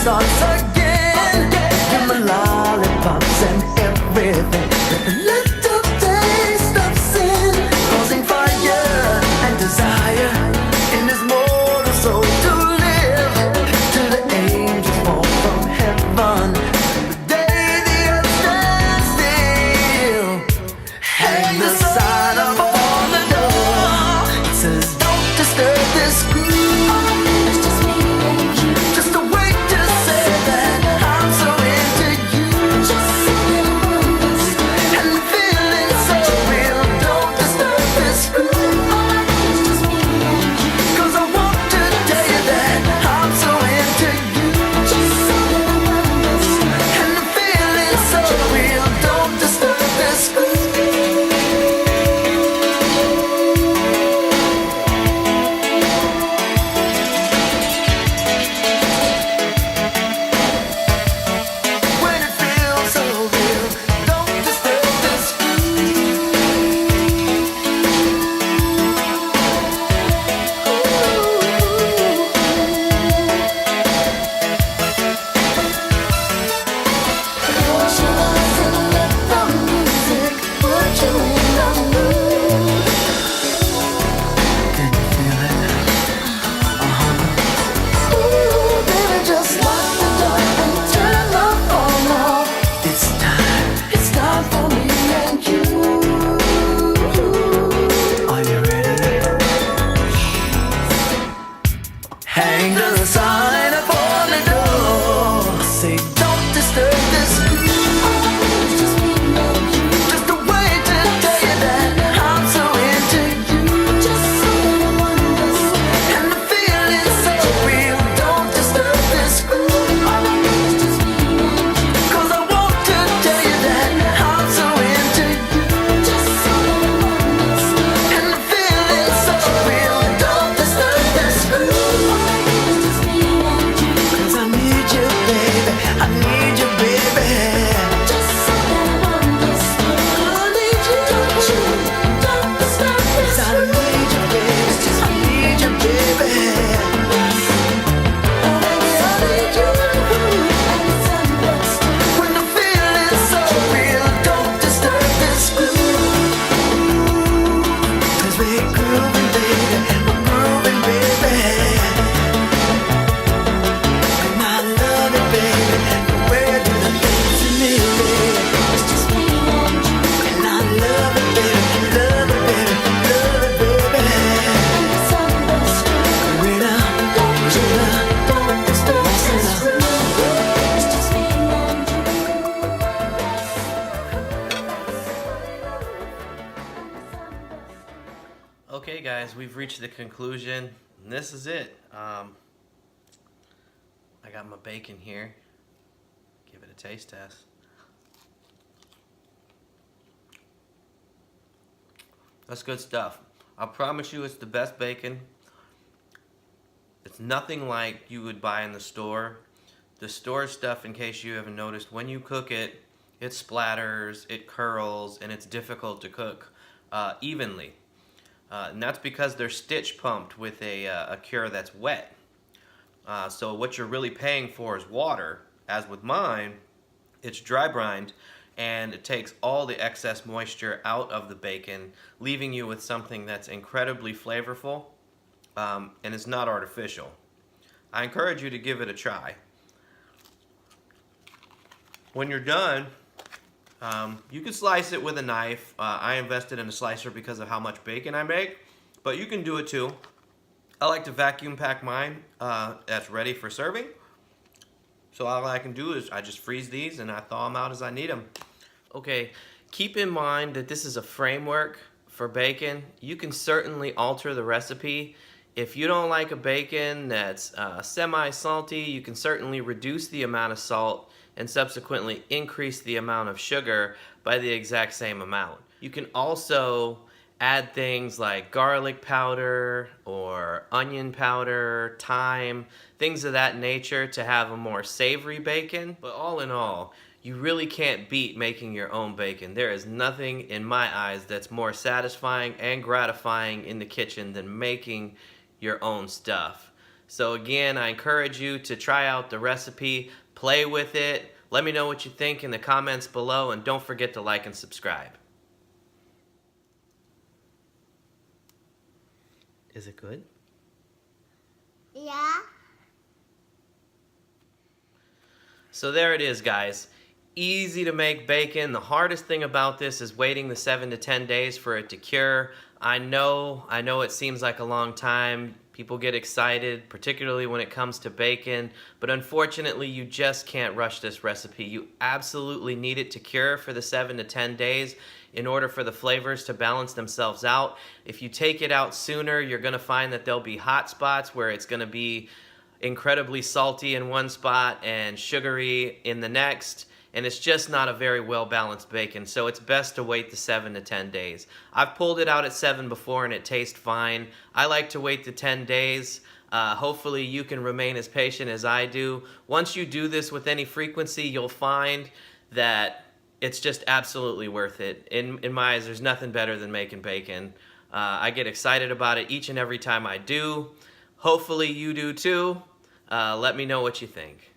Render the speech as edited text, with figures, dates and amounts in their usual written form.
starts again. Give me lollipops and everything. With a little taste of sin, causing fire and desire in this mortal soul to live till the angels fall from heaven. The day the earth stands still. Hang the sign up on the door. It says, don't disturb this groove. Hang the sign up on the door. Say, don't disturb this groove. Just a way to tell you that I'm so into you. And the feeling's so real. Don't disturb this groove. 'Cause I want to tell you that I'm so into you. And the feeling's so real. Don't disturb this groove. Okay guys, we've reached the conclusion, and this is it. I got my bacon here. Give it a taste test. That's good stuff. I promise you it's the best bacon. It's nothing like you would buy in the store. The store stuff, in case you haven't noticed, when you cook it, it splatters, it curls, and it's difficult to cook evenly. And that's because they're stitch pumped with a cure that's wet. So what you're really paying for is water. As with mine, it's dry brined, and it takes all the excess moisture out of the bacon, leaving you with something that's incredibly flavorful, and it's not artificial. I encourage you to give it a try. When you're done, you can slice it with a knife. I invested in a slicer because of how much bacon I make, but you can do it too. I like to vacuum pack mine that's ready for serving. So all I can do is I just freeze these and I thaw them out as I need them. Okay, keep in mind that this is a framework for bacon. You can certainly alter the recipe. If you don't like a bacon that's semi-salty, you can certainly reduce the amount of salt and subsequently increase the amount of sugar by the exact same amount. You can also add things like garlic powder or onion powder, thyme, things of that nature to have a more savory bacon. But all in all, you really can't beat making your own bacon. There is nothing in my eyes that's more satisfying and gratifying in the kitchen than making your own stuff. So again, I encourage you to try out the recipe, play with it. Let me know what you think in the comments below, and don't forget to like and subscribe. Is it good? Yeah. So there it is, guys. Easy to make bacon. The hardest thing about this is waiting the 7 to 10 days for it to cure. I know it seems like a long time. People get excited, particularly when it comes to bacon, but unfortunately you just can't rush this recipe. You absolutely need it to cure for the 7 to 10 days in order for the flavors to balance themselves out. If you take it out sooner, you're gonna find that there'll be hot spots where it's gonna be incredibly salty in one spot and sugary in the next, and it's just not a very well balanced bacon. So it's best to wait the 7 to 10 days. I've pulled it out at 7 before and it tastes fine. I like to wait the 10 days. Hopefully you can remain as patient as I do. Once you do this with any frequency, you'll find that it's just absolutely worth it. In my eyes, there's nothing better than making bacon. I get excited about it each and every time I do. Hopefully you do too. Let me know what you think.